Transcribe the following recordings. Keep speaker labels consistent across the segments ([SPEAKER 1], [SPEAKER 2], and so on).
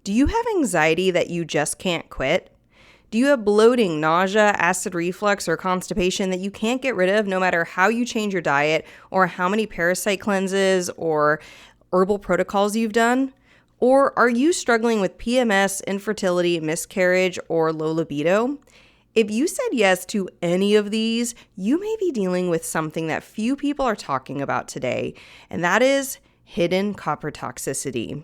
[SPEAKER 1] Do you have anxiety that you just can't quit? Do you have bloating, nausea, acid reflux, or constipation that you can't get rid of no matter how you change your diet or how many parasite cleanses or herbal protocols you've done? Or are you struggling with PMS, infertility, miscarriage, or low libido? If you said yes to any of these, you may be dealing with something that few people are talking about today, and that is hidden copper toxicity.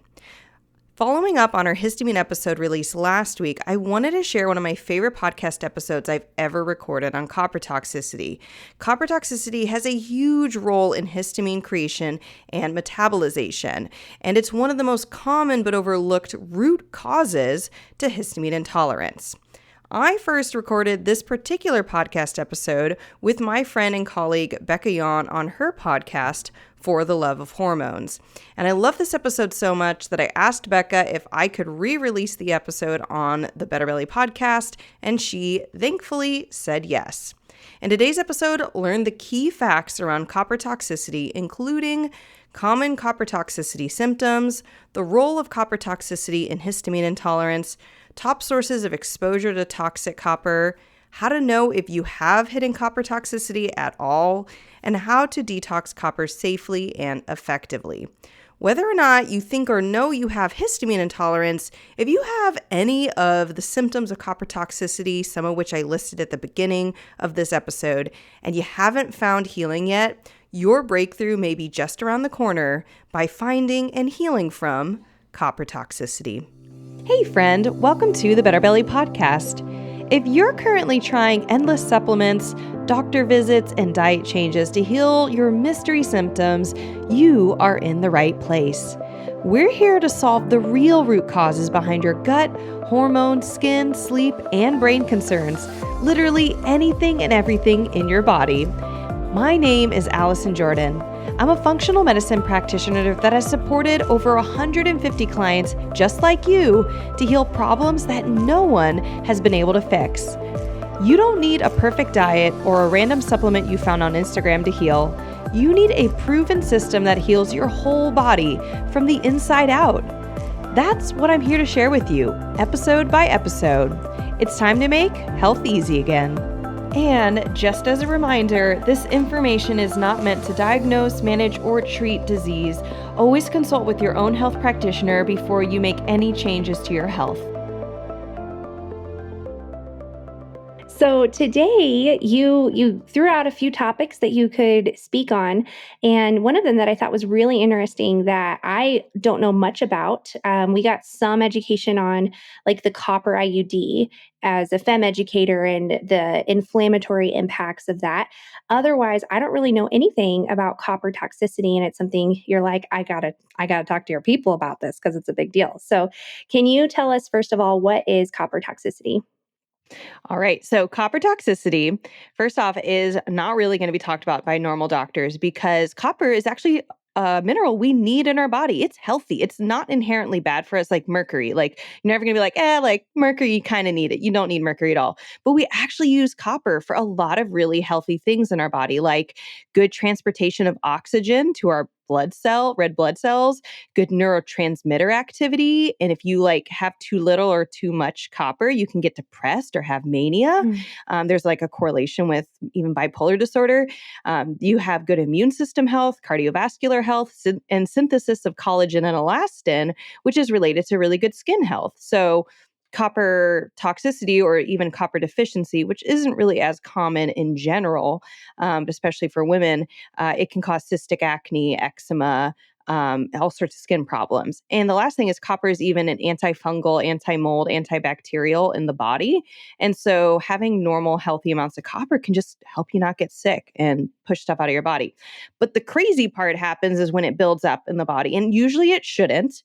[SPEAKER 1] Following up on our histamine episode released last week, I wanted to share one of my favorite podcast episodes I've ever recorded on copper toxicity. Copper toxicity has a huge role in histamine creation and metabolization, and it's one of the most common but overlooked root causes to histamine intolerance. I first recorded this particular podcast episode with my friend and colleague Becca Yon on her podcast, For the Love of Hormones. And I love this episode so much that I asked Becca if I could re-release the episode on the Better Belly podcast, and she thankfully said yes. In today's episode, learn the key facts around copper toxicity, including common copper toxicity symptoms, the role of copper toxicity in histamine intolerance, top sources of exposure to toxic copper, how to know if you have hidden copper toxicity at all, and how to detox copper safely and effectively. Whether or not you think or know you have histamine intolerance, if you have any of the symptoms of copper toxicity, some of which I listed at the beginning of this episode, and you haven't found healing yet, your breakthrough may be just around the corner by finding and healing from copper toxicity. Hey friend, welcome to the Better Belly podcast. If you're currently trying endless supplements, doctor visits, and diet changes to heal your mystery symptoms, you are in the right place. We're here to solve the real root causes behind your gut, hormones, skin, sleep, and brain concerns, literally anything and everything in your body. My name is Allison Jordan. I'm a functional medicine practitioner that has supported over 150 clients just like you to heal problems that no one has been able to fix. You don't need a perfect diet or a random supplement you found on Instagram to heal. You need a proven system that heals your whole body from the inside out. That's what I'm here to share with you, episode by episode. It's time to make health easy again. And just as a reminder, this information is not meant to diagnose, manage, or treat disease. Always consult with your own health practitioner before you make any changes to your health.
[SPEAKER 2] So today you threw out a few topics that you could speak on, and one of them that I thought was really interesting that I don't know much about. We got some education on like the copper IUD as a fem educator and the inflammatory impacts of that. Otherwise, I don't really know anything about copper toxicity, and it's something you're like, I gotta talk to your people about this because it's a big deal. So, can you tell us first of all what is copper toxicity?
[SPEAKER 1] All right. So copper toxicity, first off, is not really going to be talked about by normal doctors because copper is actually a mineral we need in our body. It's healthy. It's not inherently bad for us like mercury. Like you're never going to be like mercury, you kind of need it. You don't need mercury at all. But we actually use copper for a lot of really healthy things in our body, like good transportation of oxygen to our red blood cells, good neurotransmitter activity. And if you like have too little or too much copper, you can get depressed or have mania. There's like a correlation with even bipolar disorder. You have good immune system health, cardiovascular health, and synthesis of collagen and elastin, which is related to really good skin health. So copper toxicity or even copper deficiency, which isn't really as common in general, especially for women, it can cause cystic acne, eczema, all sorts of skin problems. And the last thing is copper is even an antifungal, anti-mold, antibacterial in the body. And so having normal, healthy amounts of copper can just help you not get sick and push stuff out of your body. But the crazy part happens is when it builds up in the body. And usually it shouldn't,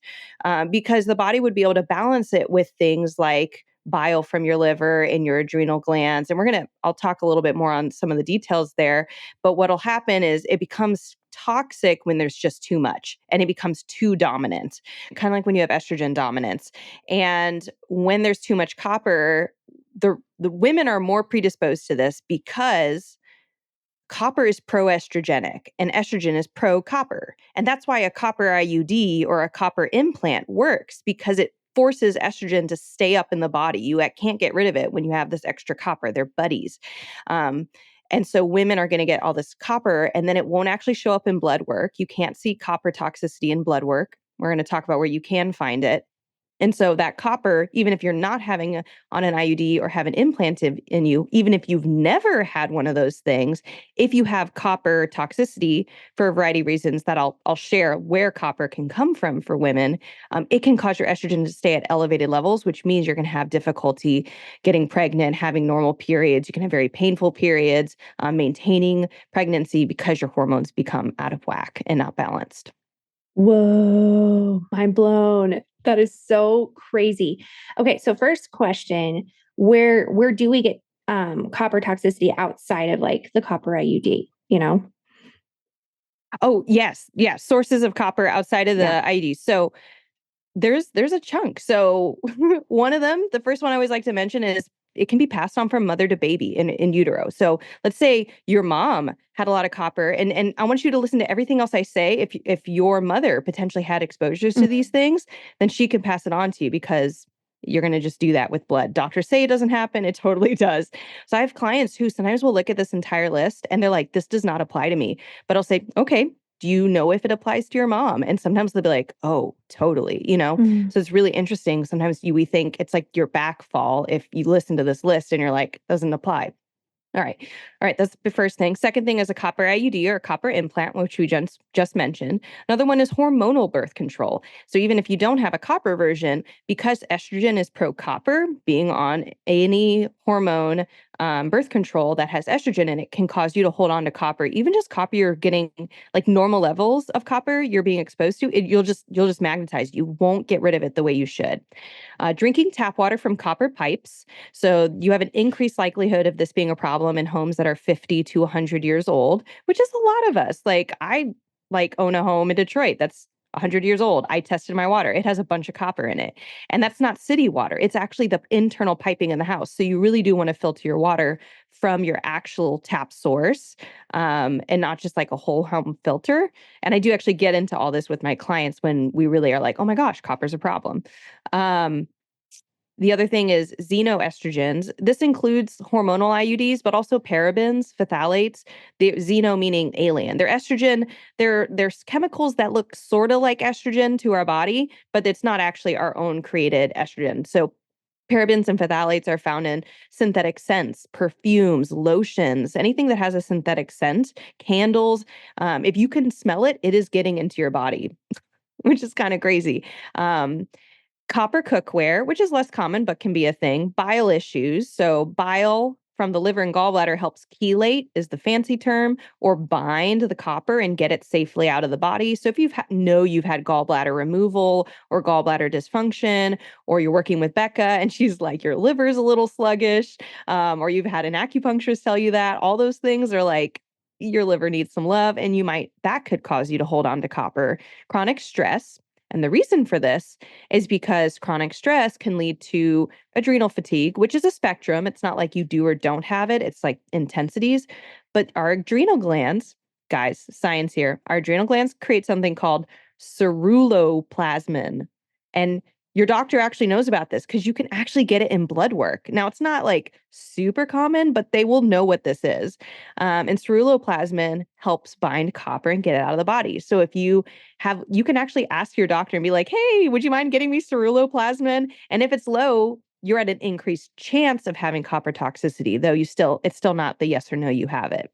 [SPEAKER 1] because the body would be able to balance it with things like bile from your liver and your adrenal glands. And I'll talk a little bit more on some of the details there. But what'll happen is it becomes toxic when there's just too much and it becomes too dominant, kind of like when you have estrogen dominance. And when there's too much copper, the women are more predisposed to this because copper is pro-estrogenic and estrogen is pro-copper. And that's why a copper IUD or a copper implant works, because it forces estrogen to stay up in the body. You can't get rid of it when you have this extra copper. They're buddies. And so women are going to get all this copper, and then it won't actually show up in blood work. You can't see copper toxicity in blood work. We're going to talk about where you can find it. And so that copper, even if you're not having on an IUD or have an implanted in you, even if you've never had one of those things, if you have copper toxicity for a variety of reasons that I'll share where copper can come from for women, it can cause your estrogen to stay at elevated levels, which means you're going to have difficulty getting pregnant, having normal periods. You can have very painful periods, maintaining pregnancy because your hormones become out of whack and not balanced.
[SPEAKER 2] Whoa, mind blown. That is so crazy. Okay, so first question, where do we get copper toxicity outside of like the copper IUD, you know?
[SPEAKER 1] Oh, yes. Yeah. Sources of copper outside of the
[SPEAKER 2] Yeah.
[SPEAKER 1] IUD. So there's a chunk. So one of them, the first one I always like to mention is it can be passed on from mother to baby in utero. So let's say your mom had a lot of copper, and I want you to listen to everything else I say. If your mother potentially had exposures to
[SPEAKER 2] Mhm.
[SPEAKER 1] these things, then she can pass it on to you because you're going to just do that with blood. Doctors say it doesn't happen. It totally does. So I have clients who sometimes will look at this entire list and they're like, this does not apply to me. But I'll say, okay, do you know if it applies to your mom? And sometimes they'll be like, oh, totally, you know?
[SPEAKER 2] Mm.
[SPEAKER 1] So it's really interesting. Sometimes we think it's like your back fall if you listen to this list and you're like, doesn't apply. All right. All right. That's the first thing. Second thing is a copper IUD or a copper implant, which we just mentioned. Another one is hormonal birth control. So even if you don't have a copper version, because estrogen is pro-copper, being on any hormone birth control that has estrogen in it can cause you to hold on to copper. Even just copper you're getting like normal levels of copper you're being exposed to, you'll just magnetize. You won't get rid of it the way you should. Drinking tap water from copper pipes. So you have an increased likelihood of this being a problem in homes that are 50 to 100 years old, which is a lot of us. Like I own a home in Detroit that's 100 years old. I tested my water. It has a bunch of copper in it. And that's not city water. It's actually the internal piping in the house. So you really do want to filter your water from your actual tap source, and not just like a whole home filter. And I do actually get into all this with my clients when we really are like, oh my gosh, copper's a problem. Um, the other thing is xenoestrogens. This includes hormonal IUDs, but also parabens, phthalates. The xeno meaning alien. They're estrogen. There's chemicals that look sort of like estrogen to our body, but it's not actually our own created estrogen. So parabens and phthalates are found in synthetic scents, perfumes, lotions, anything that has a synthetic scent, candles. If you can smell it, it is getting into your body, which is kind of crazy. Um, Copper cookware, which is less common but can be a thing. Bile issues. So bile from the liver and gallbladder helps chelate is the fancy term, or bind the copper and get it safely out of the body. So if you've had gallbladder removal or gallbladder dysfunction, or you're working with Becca and she's like your liver's a little sluggish, or you've had an acupuncturist tell you that, all those things are like your liver needs some love, and that could cause you to hold on to copper. Chronic stress. And the reason for this is because chronic stress can lead to adrenal fatigue, which is a spectrum. It's not like you do or don't have it, it's like intensities. But our adrenal glands, guys, science here, our adrenal glands create something called ceruloplasmin. And your doctor actually knows about this because you can actually get it in blood work. Now, it's not like super common, but they will know what this is. And ceruloplasmin helps bind copper and get it out of the body. So if you can actually ask your doctor and be like, hey, would you mind getting me ceruloplasmin? And if it's low, you're at an increased chance of having copper toxicity, though it's still not the yes or no you have it.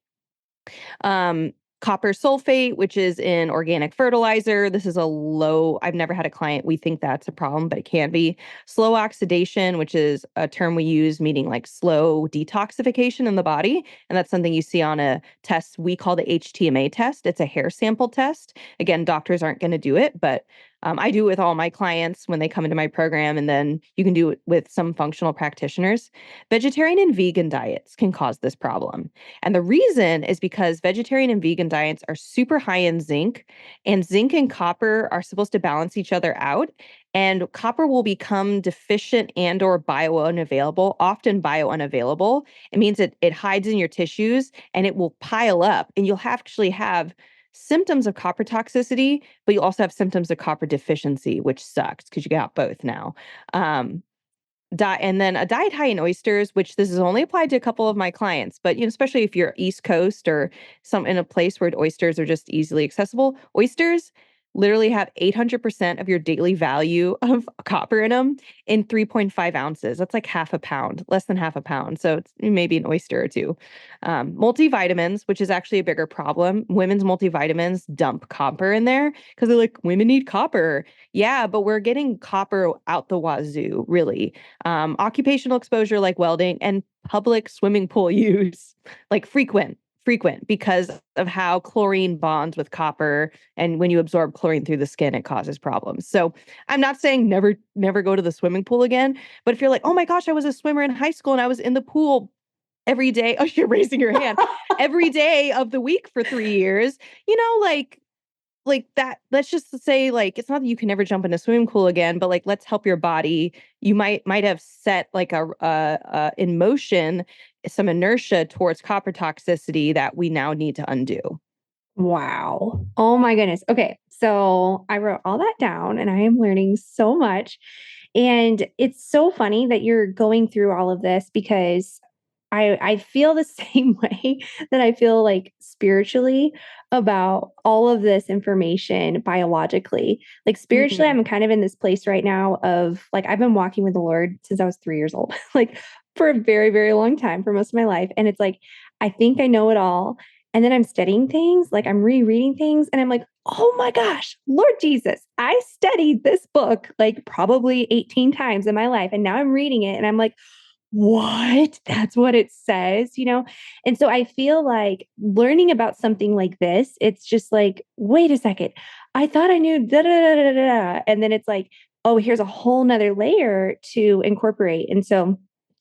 [SPEAKER 1] Um, Copper sulfate, which is in organic fertilizer. This is I've never had a client, we think that's a problem, but it can be. Slow oxidation, which is a term we use meaning like slow detoxification in the body. And that's something you see on a test we call the HTMA test. It's a hair sample test. Again, doctors aren't going to do it, but I do it with all my clients when they come into my program, and then you can do it with some functional practitioners. Vegetarian and vegan diets can cause this problem. And the reason is because vegetarian and vegan diets are super high in zinc, and zinc and copper are supposed to balance each other out. And copper will become deficient and or biounavailable, often biounavailable. It means it hides in your tissues and it will pile up, and you'll actually have
[SPEAKER 3] symptoms of copper toxicity, but you also have symptoms of copper deficiency, which sucks because you got both now. Um, and then a diet high in oysters, which this is only applied to a couple of my clients, but especially if you're East Coast or some in a place where oysters are just easily accessible, oysters literally have 800% of your daily value of copper in them in 3.5 ounces. That's like half a pound, less than half a pound. So it's maybe an oyster or two. Multivitamins, which is actually a bigger problem. Women's multivitamins dump copper in there because they're like, women need copper. Yeah, but we're getting copper out the wazoo, really. Occupational exposure like welding, and public swimming pool use, like frequent because of how chlorine bonds with copper. And when you absorb chlorine through the skin, it causes problems. So I'm not saying never go to the swimming pool again, but if you're like, oh my gosh, I was a swimmer in high school and I was in the pool every day. Oh, you're raising your hand. Every day of the week for 3 years, like that, let's just say, like, it's not that you can never jump in a swimming pool again, but like, let's help your body. You might have set like in motion some inertia towards copper toxicity that we now need to undo.
[SPEAKER 2] Wow. Oh my goodness. Okay. So I wrote all that down and I am learning so much. And it's so funny that you're going through all of this because I feel the same way that I feel like spiritually about all of this information biologically. Like spiritually,
[SPEAKER 3] Mhm.
[SPEAKER 2] I'm kind of in this place right now of like I've been walking with the Lord since I was 3 years old, like for a very, very long time for most of my life. And it's like I think I know it all. And then I'm studying things, like I'm rereading things, and I'm like, oh my gosh, Lord Jesus, I studied this book like probably 18 times in my life. And now I'm reading it and I'm like, what? That's what it says? And so I feel like learning about something like this, it's just like, wait a second, I thought I knew da da da da da. And then it's like, oh, here's a whole nother layer to incorporate. And so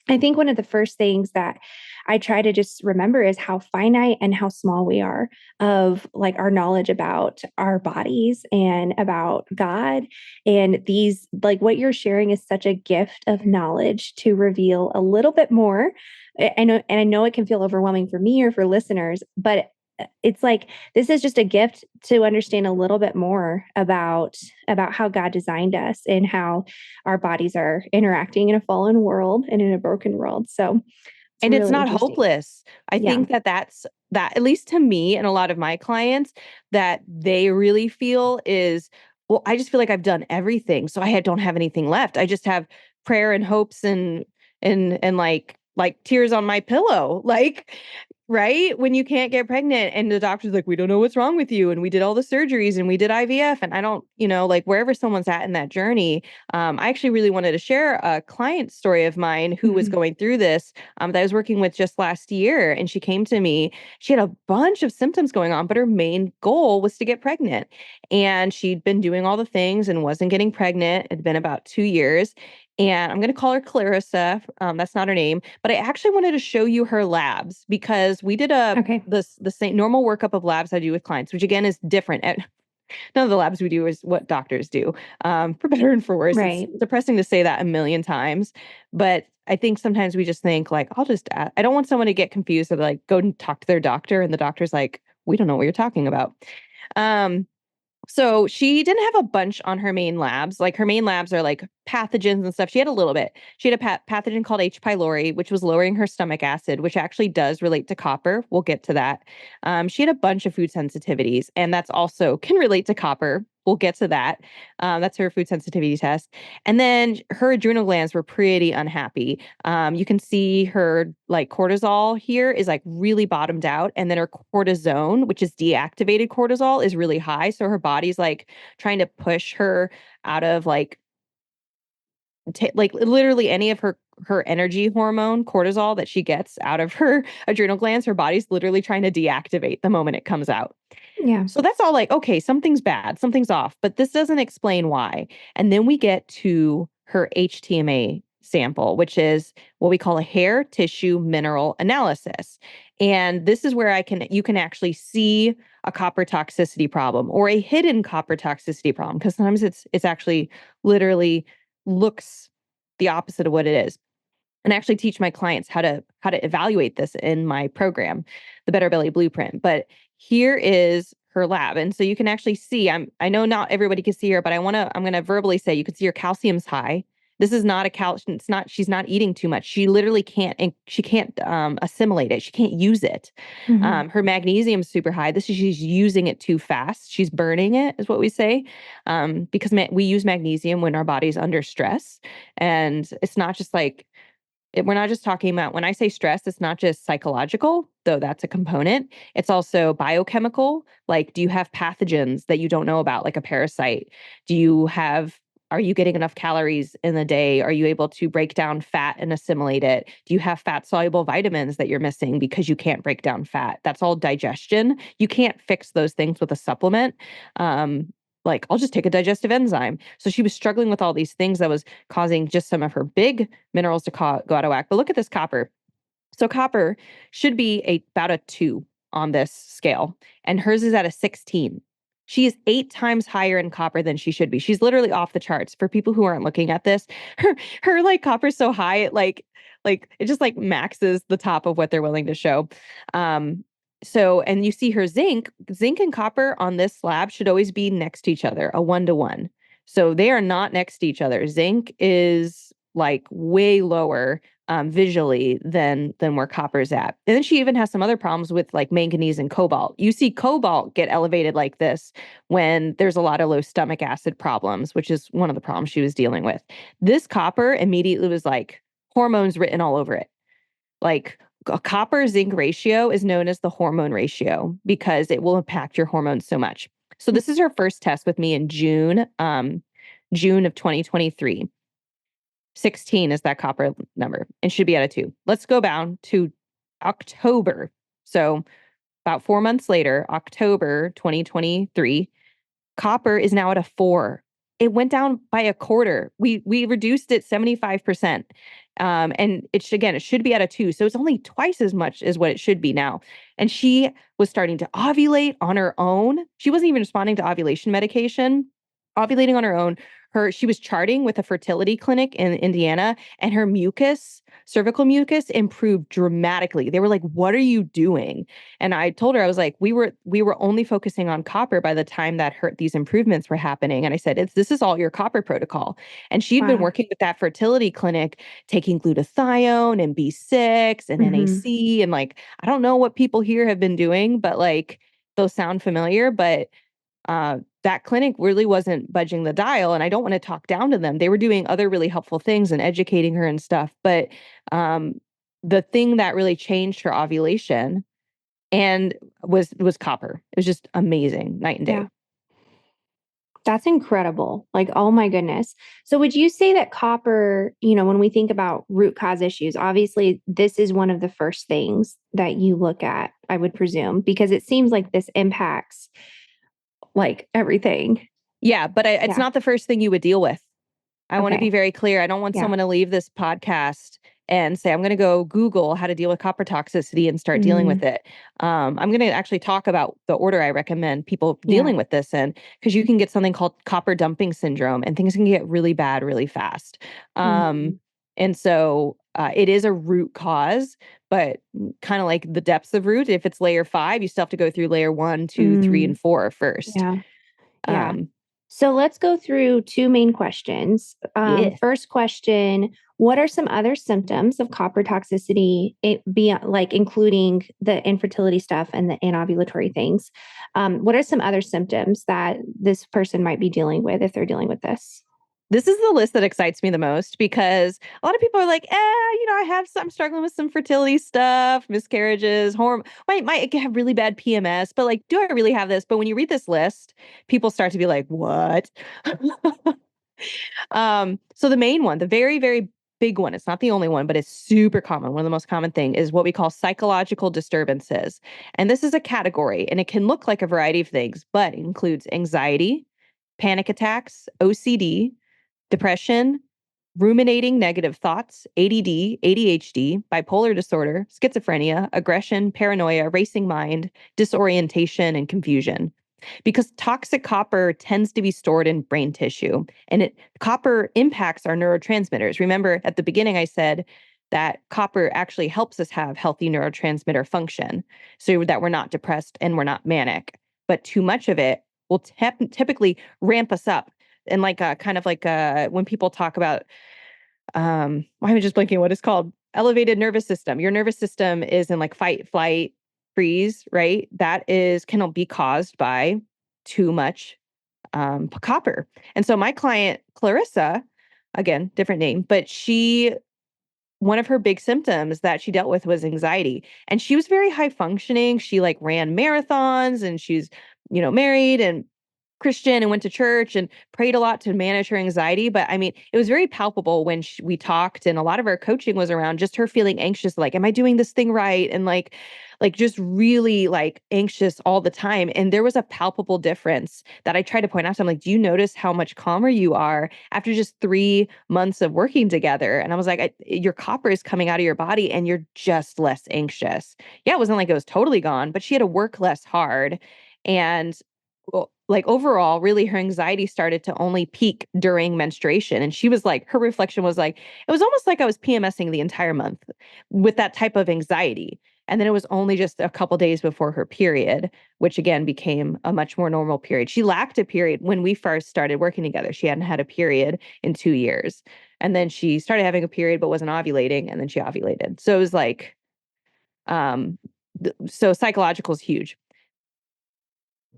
[SPEAKER 2] I think one of the first things that I try to just remember is how finite and how small we are of like our knowledge about our bodies and about God. And these, like what you're sharing is such a gift of knowledge to reveal a little bit more. I know it can feel overwhelming for me or for listeners, but it's like this is just a gift to understand a little bit more about how God designed us and how our bodies are interacting in a fallen world and in a broken world. So it's
[SPEAKER 3] And it's
[SPEAKER 2] really
[SPEAKER 3] not
[SPEAKER 2] interesting.
[SPEAKER 3] hopeless. I
[SPEAKER 2] Yeah.
[SPEAKER 3] think that, at least to me and a lot of my clients, that they really feel is, well, I just feel like I've done everything. So don't have anything left. I just have prayer and hopes and like tears on my pillow. Like, right? When you can't get pregnant and the doctor's like, we don't know what's wrong with you. And we did all the surgeries and we did IVF. And I don't, like wherever someone's at in that journey. I actually really wanted to share a client story of mine who was
[SPEAKER 2] Mhm.
[SPEAKER 3] going through this, that I was working with just last year. And she came to me. She had a bunch of symptoms going on, but her main goal was to get pregnant. And she'd been doing all the things and wasn't getting pregnant. It had been about 2 years. And I'm going to call her Clarissa. That's not her name, but I actually wanted to show you her labs because we did
[SPEAKER 2] Okay.
[SPEAKER 3] the same normal workup of labs I do with clients, which again is different. None of the labs we do is what doctors do, for better and for worse. It's
[SPEAKER 2] Right.
[SPEAKER 3] depressing to say that a million times, but I think sometimes we just think like, I don't want someone to get confused or like go and talk to their doctor, and the doctor's like, we don't know what you're talking about. Um, so she didn't have a bunch on her main labs. Like her main labs are like pathogens and stuff. She had a little bit. She had a pathogen called H. pylori, which was lowering her stomach acid, which actually does relate to copper. We'll get to that. She had a bunch of food sensitivities, and that's also can relate to copper. We'll get to that. That's her food sensitivity test. And then her adrenal glands were pretty unhappy. You can see her like cortisol here is like really bottomed out. And then her cortisone, which is deactivated cortisol, is really high. So her body's like trying to push her out of like literally any of her energy hormone cortisol that she gets out of her adrenal glands. Her body's literally trying to deactivate the moment it comes out.
[SPEAKER 2] Yeah.
[SPEAKER 3] So that's all like, okay, something's bad, something's off, but this doesn't explain why. And then we get to her HTMA sample, which is what we call a hair tissue mineral analysis. And this is where you can actually see a copper toxicity problem or a hidden copper toxicity problem, because sometimes it's actually literally looks the opposite of what it is. And I actually teach my clients how to evaluate this in my program, the Better Belly Blueprint. But here is her lab. And so you can actually see, I know not everybody can see her, but I'm going to verbally say you can see her calcium's high. This is not a calcium. It's not, she's not eating too much. She literally can't, and she can't assimilate it. She can't use it. Her magnesium's super high. She's using it too fast. She's burning it is what we say. Because we use magnesium when our body's under stress. And it's not just like, we're not just talking about, when I say stress, it's not just psychological, though that's a component. It's also biochemical. Like, do you have pathogens that you don't know about, like a parasite? Are you getting enough calories in the day? Are you able to break down fat and assimilate it? Do you have fat soluble vitamins that you're missing because you can't break down fat? That's all digestion. You can't fix those things with a supplement. Like, I'll just take a digestive enzyme. So she was struggling with all these things that was causing just some of her big minerals to go out of whack. But look at this copper. So copper should be about a 2 on this scale, and hers is at a 16. She is 8 times higher in copper than she should be. She's literally off the charts. For people who aren't looking at this, her like copper's so high, it it just like maxes the top of what they're willing to show. So, and you see her zinc and copper on this slab should always be next to each other, a 1-to-1. So they are not next to each other. Zinc is like way lower visually than where copper's at. And then she even has some other problems with like manganese and cobalt. You see cobalt get elevated like this when there's a lot of low stomach acid problems, which is one of the problems she was dealing with. This copper immediately was like hormones written all over it. Like, a copper zinc ratio is known as the hormone ratio because it will impact your hormones so much. So this is her first test with me in June of 2023. 16 is that copper number and should be at a 2. Let's go down to October. So about 4 months later, October 2023, copper is now at a 4. It went down by a quarter. We reduced it 75%. And it should be at a 2. So it's only twice as much as what it should be now. And she was starting to ovulate on her own. She wasn't even responding to ovulation medication, ovulating on her own. She was charting with a fertility clinic in Indiana, and her cervical mucus improved dramatically. They were like, "What are you doing?" And I told her, I was like, we were only focusing on copper by the time that these improvements were happening. And I said, this is all your copper protocol. And she'd been working with that fertility clinic, taking glutathione and B6 and NAC. And like, I don't know what people here have been doing, but like, those sound familiar. But that clinic really wasn't budging the dial, and I don't want to talk down to them. They were doing other really helpful things and educating her and stuff. But the thing that really changed her ovulation and was copper. It was just amazing, night and day.
[SPEAKER 2] Yeah. That's incredible. Like, oh my goodness. So would you say that copper, when we think about root cause issues, obviously this is one of the first things that you look at, I would presume, because it seems like this impacts like everything.
[SPEAKER 3] Yeah, but it's not the first thing you would deal with. I want to be very clear. I don't want someone to leave this podcast and say, I'm going to go Google how to deal with copper toxicity and start dealing with it. I'm going to actually talk about the order I recommend people dealing with this in, because you can get something called copper dumping syndrome, and things can get really bad really fast. And so it is a root cause, but kind of like the depths of root, if it's layer 5, you still have to go through layer 1, 2, 3, and 4 first.
[SPEAKER 2] Yeah. So let's go through 2 main questions. First question, what are some other symptoms of copper toxicity, including the infertility stuff and the anovulatory things? What are some other symptoms that this person might be dealing with if they're dealing with this?
[SPEAKER 3] This is the list that excites me the most, because a lot of people are like, I'm struggling with some fertility stuff, miscarriages, might have really bad PMS, but like, do I really have this? But when you read this list, people start to be like, what? So the main one, the very, very big one, it's not the only one, but it's super common. One of the most common thing is what we call psychological disturbances. And this is a category, and it can look like a variety of things, but it includes anxiety, panic attacks, OCD, depression, ruminating negative thoughts, ADD, ADHD, bipolar disorder, schizophrenia, aggression, paranoia, racing mind, disorientation, and confusion. Because toxic copper tends to be stored in brain tissue, and copper impacts our neurotransmitters. Remember, at the beginning, I said that copper actually helps us have healthy neurotransmitter function so that we're not depressed and we're not manic. but too much of it will typically ramp us up. And like kind of like when people talk about, why am I just blanking what it's called? Elevated nervous system. Your nervous system is in like fight, flight, freeze, right? That can be caused by too much copper. And so my client, Clarissa, again, different name, but one of her big symptoms that she dealt with was anxiety. And she was very high functioning. She like ran marathons and she's, married and Christian and went to church and prayed a lot to manage her anxiety. But I mean, it was very palpable when we talked, and a lot of our coaching was around just her feeling anxious, like, am I doing this thing right? And like just really like anxious all the time. And there was a palpable difference that I tried to point out to him, like, do you notice how much calmer you are after just 3 months of working together? And I was like, your copper is coming out of your body and you're just less anxious. Yeah, it wasn't like it was totally gone, but she had to work less hard. And like overall, really her anxiety started to only peak during menstruation. And she was like, her reflection was like, it was almost like I was PMSing the entire month with that type of anxiety. And then it was only just a couple days before her period, which again became a much more normal period. She lacked a period when we first started working together. She hadn't had a period in 2 years. And then she started having a period but wasn't ovulating, and then she ovulated. So it was like, so psychological is huge.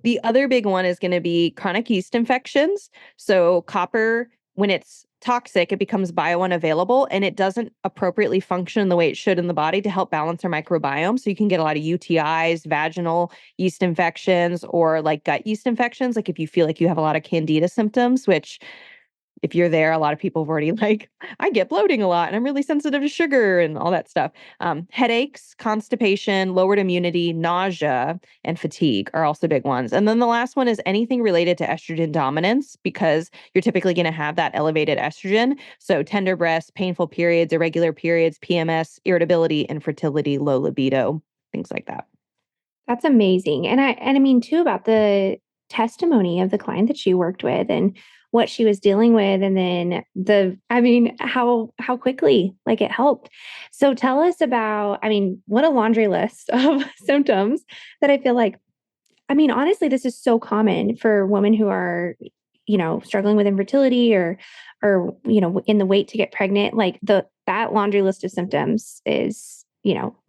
[SPEAKER 3] The other big one is going to be chronic yeast infections. So copper, when it's toxic, it becomes biounavailable and it doesn't appropriately function the way it should in the body to help balance our microbiome. So you can get a lot of UTIs, vaginal yeast infections, or like gut yeast infections. Like if you feel like you have a lot of candida symptoms, which if you're there, a lot of people have already like, I get bloating a lot and I'm really sensitive to sugar and all that stuff. Headaches, constipation, lowered immunity, nausea, and fatigue are also big ones. And then the last one is anything related to estrogen dominance, because you're typically going to have that elevated estrogen. So tender breasts, painful periods, irregular periods, PMS, irritability, infertility, low libido, things like that.
[SPEAKER 2] That's amazing. And I mean too about the testimony of the client that she worked with and what she was dealing with, and then how quickly like it helped. So tell us about, I mean, what a laundry list of symptoms that I feel like, I mean, honestly, this is so common for women who are, struggling with infertility or, in the wait to get pregnant. Like that laundry list of symptoms is,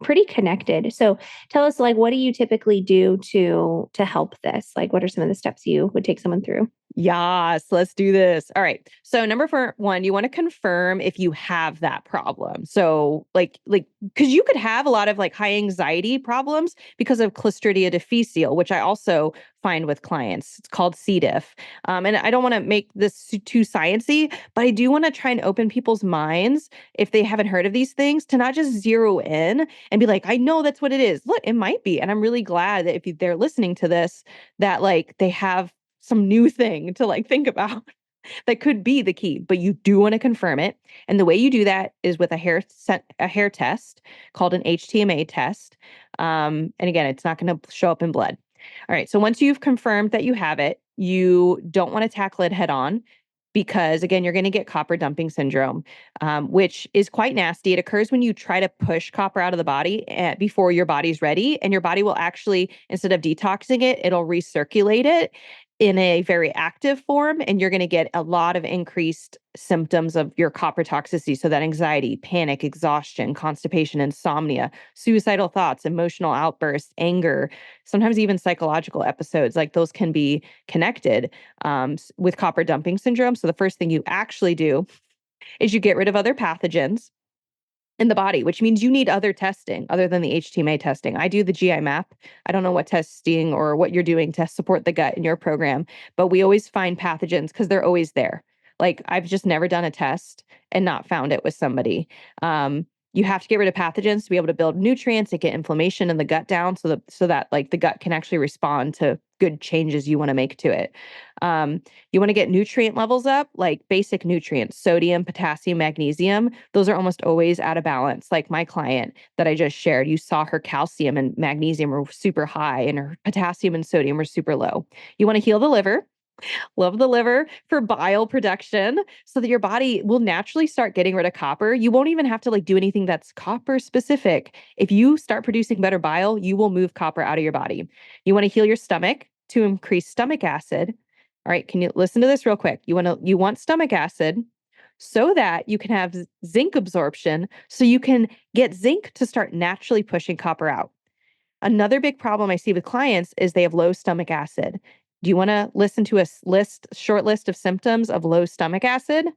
[SPEAKER 2] pretty connected. So tell us, like, what do you typically do to help this? Like, what are some of the steps you would take someone through?
[SPEAKER 3] Yes, let's do this. All right. So number 1, you want to confirm if you have that problem. So because you could have a lot of like high anxiety problems because of Clostridia difficile, which I also find with clients. It's called C. diff. And I don't want to make this too sciencey, but I do want to try and open people's minds, if they haven't heard of these things, to not just zero in and be like, I know that's what it is. Look, it might be. And I'm really glad that if they're listening to this, that like they have some new thing to like think about that could be the key, but you do want to confirm it. And the way you do that is with a hair test called an HTMA test. And again, it's not going to show up in blood. All right. So once you've confirmed that you have it, you don't want to tackle it head on, because again, you're going to get copper dumping syndrome, which is quite nasty. It occurs when you try to push copper out of the body before your body's ready, and your body will actually, instead of detoxing it, it'll recirculate it in a very active form, and you're going to get a lot of increased symptoms of your copper toxicity. So that anxiety, panic, exhaustion, constipation, insomnia, suicidal thoughts, emotional outbursts, anger, sometimes even psychological episodes, like those can be connected with copper dumping syndrome. So the first thing you actually do is you get rid of other pathogens in the body, which means you need other testing other than the HTMA testing. I do the GI map. I don't know what testing or what you're doing to support the gut in your program, but we always find pathogens because they're always there. Like I've just never done a test and not found it with somebody. You have to get rid of pathogens to be able to build nutrients and get inflammation in the gut down, so that like the gut can actually respond to good changes you want to make to it. You want to get nutrient levels up, like basic nutrients, sodium, potassium, magnesium. Those are almost always out of balance. Like my client that I just shared, you saw her calcium and magnesium were super high and her potassium and sodium were super low. You want to heal the liver. Love the liver for bile production, so that your body will naturally start getting rid of copper. You won't even have to like do anything that's copper specific. If you start producing better bile, you will move copper out of your body. You want to heal your stomach. to increase stomach acid. All right, can you listen to this real quick? You want stomach acid so that you can have zinc absorption, so you can get zinc to start naturally pushing copper out. Another big problem I see with clients is they have low stomach acid. Do you want to listen to a short list of symptoms of low stomach acid?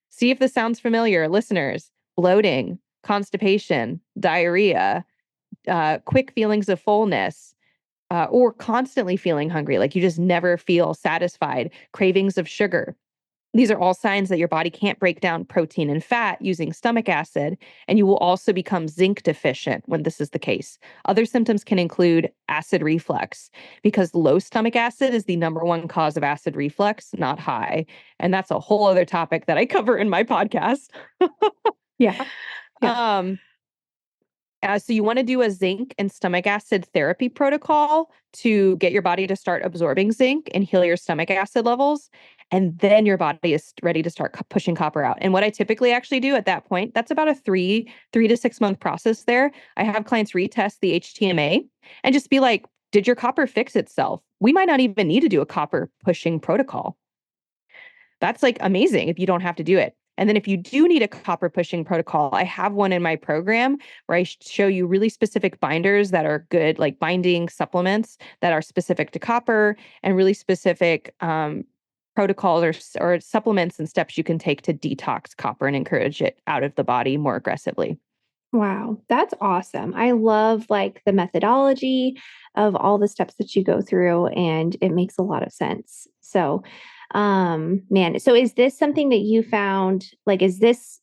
[SPEAKER 3] See if this sounds familiar, listeners. Bloating, constipation, diarrhea, quick feelings of fullness, or constantly feeling hungry, like you just never feel satisfied, cravings of sugar. These are all signs that your body can't break down protein and fat using stomach acid, and you will also become zinc deficient when this is the case. Other symptoms can include acid reflux, because low stomach acid is the number one cause of acid reflux, not high. And that's a whole other topic that I cover in my podcast.
[SPEAKER 2] Yeah. Yeah.
[SPEAKER 3] Um, so you want to do a zinc and stomach acid therapy protocol to get your body to start absorbing zinc and heal your stomach acid levels. And then your body is ready to start pushing copper out. And what I typically actually do at that point, that's about a three to 6 month process there. I have clients retest the HTMA and just be like, did your copper fix itself? We might not even need to do a copper pushing protocol. That's like amazing if you don't have to do it. And then if you do need a copper pushing protocol, I have one in my program where I show you really specific binders that are good, like binding supplements that are specific to copper, and really specific protocols or supplements and steps you can take to detox copper and encourage it out of the body more aggressively.
[SPEAKER 2] Wow, that's awesome. I love like the methodology of all the steps that you go through, and it makes a lot of sense. So, man, so is this something that you found, like is this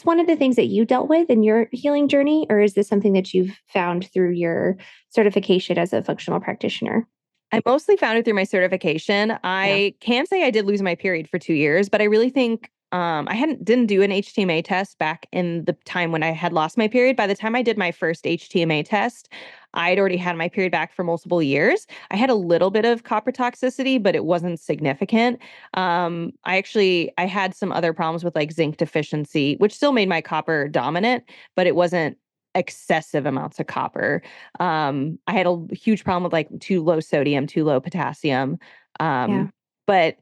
[SPEAKER 2] one of the things that you dealt with in your healing journey, or is this something that you've found through your certification as a functional practitioner?
[SPEAKER 3] I mostly found it through my certification.
[SPEAKER 2] Yeah.
[SPEAKER 3] I can say I did lose my period for 2 years, but I really think I didn't do an HTMA test back in the time when I had lost my period. By the time I did my first HTMA test, I'd already had my period back for multiple years. I had a little bit of copper toxicity, but it wasn't significant. I had some other problems with like zinc deficiency, which still made my copper dominant, but it wasn't excessive amounts of copper. I had a huge problem with like too low sodium, too low potassium.
[SPEAKER 2] Yeah.
[SPEAKER 3] But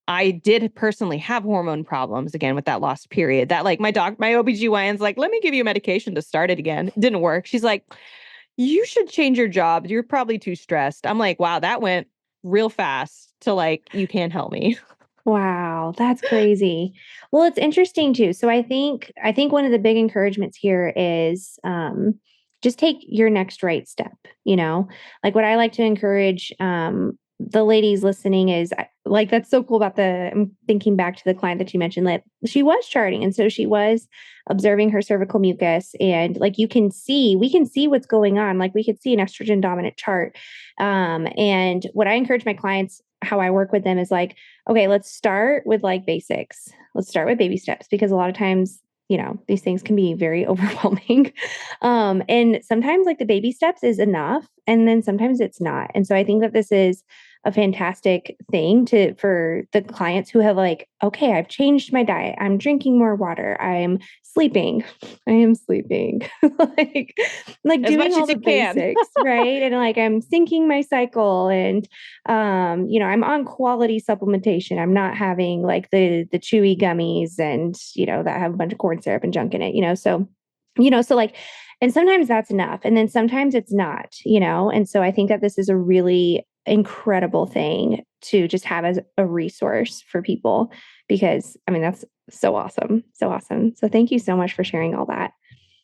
[SPEAKER 3] I did personally have hormone problems again with that lost period. That like my OBGYN's like, let me give you medication to start it again. It didn't work. She's like, you should change your job. You're probably too stressed. I'm like, wow, that went real fast to like, you can't help me.
[SPEAKER 2] Wow, that's crazy. Well, it's interesting too. So I think one of the big encouragements here is just take your next right step, Like what I like to encourage the ladies listening is like that's so cool about I'm thinking back to the client that you mentioned that she was charting, and so she was observing her cervical mucus, and like we can see what's going on. Like we could see an estrogen dominant chart. And what I encourage my clients, how I work with them is like, okay, let's start with like basics. Let's start with baby steps, because a lot of times, these things can be very overwhelming. And sometimes like the baby steps is enough, and then sometimes it's not. And so I think that this is a fantastic thing for the clients who have like, okay, I've changed my diet. I'm drinking more water. I'm sleeping. I am sleeping. like like
[SPEAKER 3] As
[SPEAKER 2] doing
[SPEAKER 3] much
[SPEAKER 2] all
[SPEAKER 3] as
[SPEAKER 2] the
[SPEAKER 3] you can.
[SPEAKER 2] basics, right? And like I'm syncing my cycle, and I'm on quality supplementation. I'm not having like the chewy gummies and that have a bunch of corn syrup and junk in it, so like, and sometimes that's enough. And then sometimes it's not, and so I think that this is a really incredible thing to just have as a resource for people, because I mean that's so awesome. So awesome. So thank you so much for sharing all that.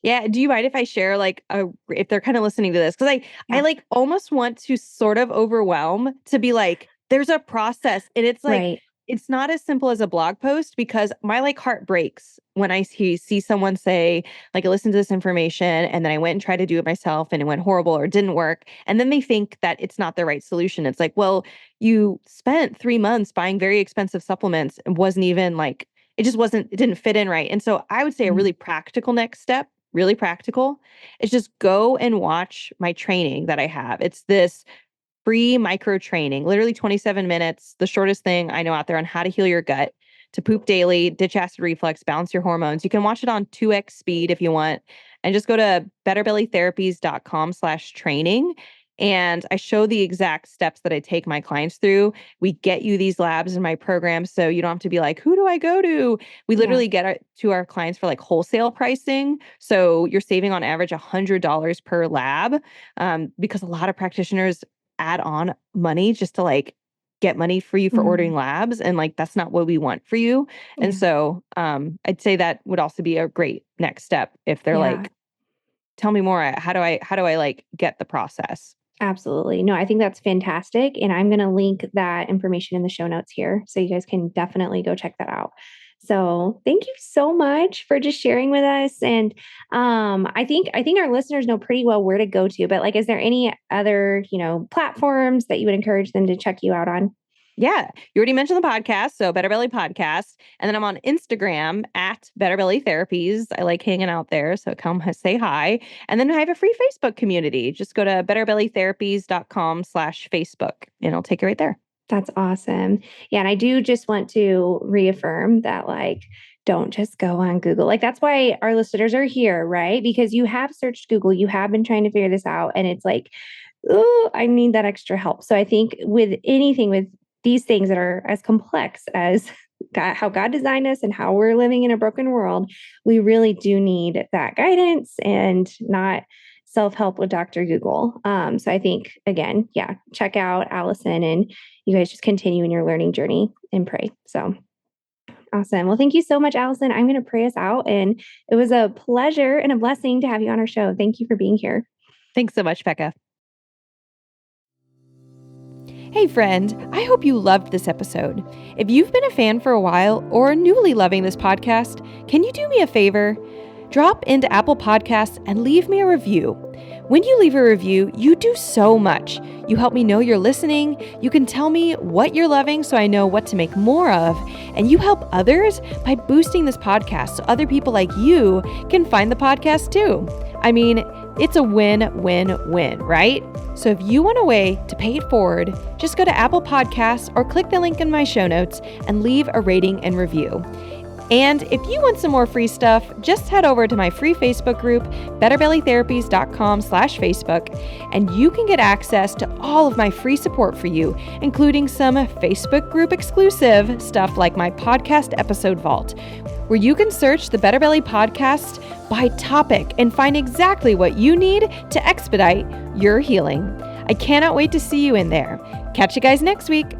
[SPEAKER 3] Yeah. Do you mind if I share like if they're kind of listening to this? Because I
[SPEAKER 2] Yeah.
[SPEAKER 3] like almost want to sort of overwhelm to be like, there's a process. And it's like,
[SPEAKER 2] Right.
[SPEAKER 3] it's not as simple as a blog post, because my like heart breaks when I see someone say, like, I listened to this information and then I went and tried to do it myself and it went horrible or didn't work. And then they think that it's not the right solution. It's like, well, you spent 3 months buying very expensive supplements and wasn't even like, it didn't fit in right. And so I would say a
[SPEAKER 2] Mhm.
[SPEAKER 3] really practical next step, really practical, is just go and watch my training that I have. It's this free micro training, literally 27 minutes, the shortest thing I know out there on how to heal your gut, to poop daily, ditch acid reflux, balance your hormones. You can watch it on 2x speed if you want, and just go to betterbellytherapies.com/training. and I show the exact steps that I take my clients through. We get you these labs in my program, so you don't have to be like, who do I go to? We literally get to our clients for like wholesale pricing. So you're saving on average $100 per lab, because a lot of practitioners add on money just to like get money for you for ordering labs. And like, that's not what we want for you. And so I'd say that would also be a great next step if they're like, tell me more. How do I like get the process?
[SPEAKER 2] Absolutely. No, I think that's fantastic. And I'm going to link that information in the show notes here. So you guys can definitely go check that out. So thank you so much for just sharing with us. And I think our listeners know pretty well where to go to, but like, is there any other, platforms that you would encourage them to check you out on?
[SPEAKER 3] Yeah, you already mentioned the podcast, so Better Belly Podcast. And then I'm on Instagram at Better Belly Therapies. I like hanging out there, so come say hi. And then I have a free Facebook community. Just go to betterbellytherapies.com/Facebook, and it'll take you right there.
[SPEAKER 2] That's awesome. Yeah, and I do just want to reaffirm that, like, don't just go on Google. Like, that's why our listeners are here, right? Because you have searched Google, you have been trying to figure this out, and it's like, oh, I need that extra help. So I think with anything, with these things that are as complex as God, how God designed us and how we're living in a broken world, we really do need that guidance and not self-help with Dr. Google. So I think, again, check out Allison and you guys just continue in your learning journey and pray. So awesome. Well, thank you so much, Allison. I'm going to pray us out. And it was a pleasure and a blessing to have you on our show. Thank you for being here.
[SPEAKER 3] Thanks so much, Becca.
[SPEAKER 1] Hey friend, I hope you loved this episode. If you've been a fan for a while or newly loving this podcast, can you do me a favor? Drop into Apple Podcasts and leave me a review. When you leave a review, you do so much. You help me know you're listening, you can tell me what you're loving so I know what to make more of, and you help others by boosting this podcast so other people like you can find the podcast too. I mean, it's a win-win-win, right? So if you want a way to pay it forward, just go to Apple Podcasts or click the link in my show notes and leave a rating and review. And if you want some more free stuff, just head over to my free Facebook group, betterbellytherapies.com/Facebook, and you can get access to all of my free support for you, including some Facebook group exclusive stuff like my podcast episode vault, where you can search the Better Belly podcast by topic and find exactly what you need to expedite your healing. I cannot wait to see you in there. Catch you guys next week.